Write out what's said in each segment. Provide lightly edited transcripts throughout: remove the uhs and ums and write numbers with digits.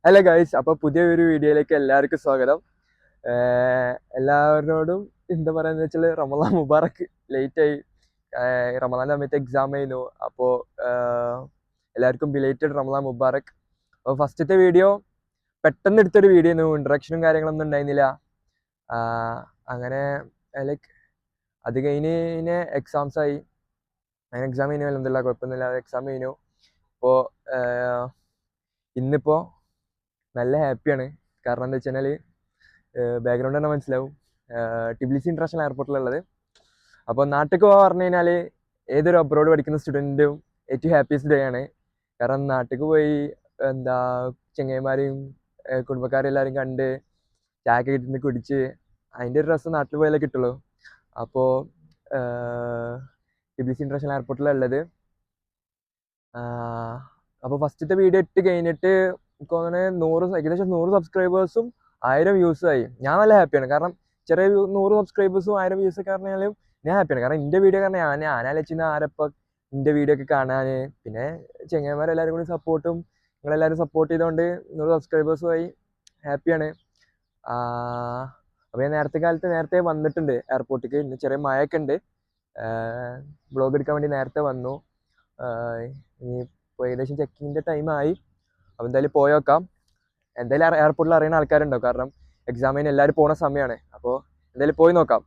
Hello guys, അപ്പോൾ പുതിയൊരു വീഡിയോയിലേക്ക് എല്ലാവർക്കും സ്വാഗതം. എല്ലാവരോടും എന്താ പറയുക വെച്ചാൽ റമദാൻ മുബാറക്ക്. ലേറ്റായി. റമദാൻ സമയത്ത് എക്സാം ആയിരുന്നു. അപ്പോൾ എല്ലാവർക്കും ബിലേറ്റഡ് റമദാൻ മുബാറക്ക്. അപ്പോൾ ഫസ്റ്റത്തെ വീഡിയോ പെട്ടെന്ന് എടുത്തൊരു വീഡിയോ ആയിരുന്നു. ഇൻട്രഡക്ഷനും കാര്യങ്ങളൊന്നും ഉണ്ടായിരുന്നില്ല. അങ്ങനെ ലൈക്ക് അത് കഴിഞ്ഞ് എക്സാംസ് ആയി. അങ്ങനെ എക്സാം കഴിഞ്ഞു. അൽഹംദുലില്ലാ കുഴപ്പമൊന്നുമില്ല. എക്സാം കഴിഞ്ഞു. ഇപ്പോൾ ഇന്നിപ്പോൾ നല്ല ഹാപ്പിയാണ്. കാരണം എന്താ വെച്ച് കഴിഞ്ഞാൽ ബാക്ക്ഗ്രൗണ്ട് തന്നെ മനസ്സിലാവും. ടിബ്ലിസി ഇൻ്റർനാഷണൽ എയർപോർട്ടിലുള്ളത്. അപ്പോൾ നാട്ടിലേക്ക് പോകാൻ പറഞ്ഞു കഴിഞ്ഞാൽ ഏതൊരു അബ്രോഡ് പഠിക്കുന്ന സ്റ്റുഡൻറ്റും ഏറ്റവും ഹാപ്പിയസ്റ്റ് ഡേ ആണ്. കാരണം നാട്ടിലേക്ക് പോയി എന്താ ചെങ്ങന്മാരെയും കുടുംബക്കാരെയും എല്ലാവരും കണ്ട് ചായയൊക്കെ കിട്ടുന്ന കുടിച്ച് അതിൻ്റെ ഒരു രസം നാട്ടിൽ പോയാലേ കിട്ടുള്ളൂ. അപ്പോൾ ടിബ്ലിസി ഇൻ്റർനാഷണൽ എയർപോർട്ടിലുള്ളത്. അപ്പോൾ ഫസ്റ്റത്തെ വീഡിയോ ഇട്ട് കഴിഞ്ഞിട്ട് എനിക്ക് തോന്നുന്നത് ഏകദേശം 100 സബ്സ്ക്രൈബേഴ്സും 1000 വ്യൂസും ആയി. ഞാൻ നല്ല ഹാപ്പിയാണ്. കാരണം ചെറിയ 100 സബ്സ്ക്രൈബേഴ്സും 1000 വ്യൂസൊക്കെ പറഞ്ഞാലും ഞാൻ ഹാപ്പിയാണ്. കാരണം എൻ്റെ വീഡിയോ കാരണം ഞാനാലോചിക്കുന്ന ആരപ്പം എൻ്റെ വീഡിയോ ഒക്കെ കാണാൻ, പിന്നെ ചെങ്ങന്മാരെല്ലാവരും കൂടി സപ്പോർട്ടും നിങ്ങളെല്ലാവരും സപ്പോർട്ട് ചെയ്തുകൊണ്ട് 100 സബ്സ്ക്രൈബേഴ്സും ആയി. ഹാപ്പിയാണ്. അപ്പോൾ ഞാൻ നേരത്തെ വന്നിട്ടുണ്ട് എയർപോർട്ടിലേക്ക്. ഇന്ന് ചെറിയ മഴയൊക്കെ ഉണ്ട്. വ്ളോഗ് എടുക്കാൻ വേണ്ടി നേരത്തെ വന്നു. ഇനി ഏകദേശം ചെക്കിങ്ങിൻ്റെ ടൈമായി. അപ്പോൾ എന്തായാലും പോയേക്കാം. എന്തായാലും എയർപോർട്ടിൽ അറിയുന്ന ആൾക്കാരുണ്ടാവും. കാരണം എക്സാമിന് എല്ലാവരും പോണ സമയമാണ്. അപ്പോൾ എന്തായാലും പോയി നോക്കാം.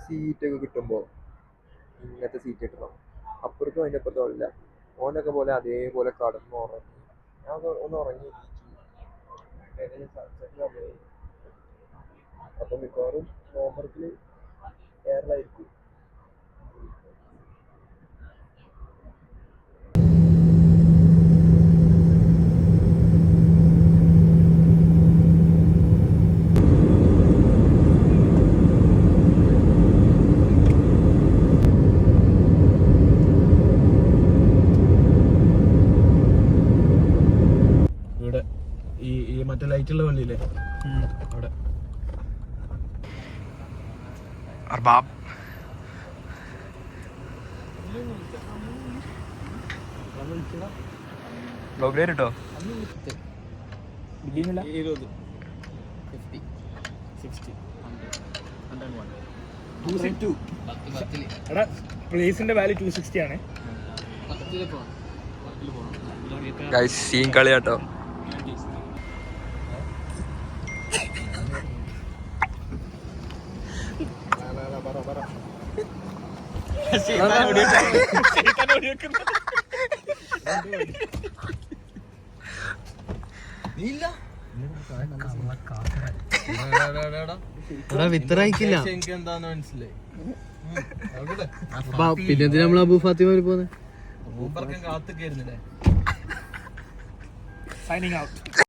സീറ്റൊക്കെ കിട്ടുമ്പോൾ ഇങ്ങനത്തെ സീറ്റ് കിട്ടണം. അപ്പുറത്തും അതിൻ്റെ അപ്പുറത്തും ഇല്ല. ഓനൊക്കെ പോലെ അതേപോലെ കടന്നു ഉറങ്ങി. ഞാൻ ഒന്ന് ഉറങ്ങി. അപ്പം മിക്കവാറും ഹോംവർക്കിൽ എയറിലായിരിക്കും. മറ്റേ ലൈറ്റുള്ള പള്ളിയില്ലേ അവിടെ. അർബാബ് കേട്ടോ. പ്ലേസിന്റെ വാല്യൂ 260 ആണ്. സീൻ കളിയാട്ടോ. വിത്തറായിക്കില്ല. പിന്നെ നമ്മൾ അബു ഫാത്തിമ പോന്നെ. Signing out.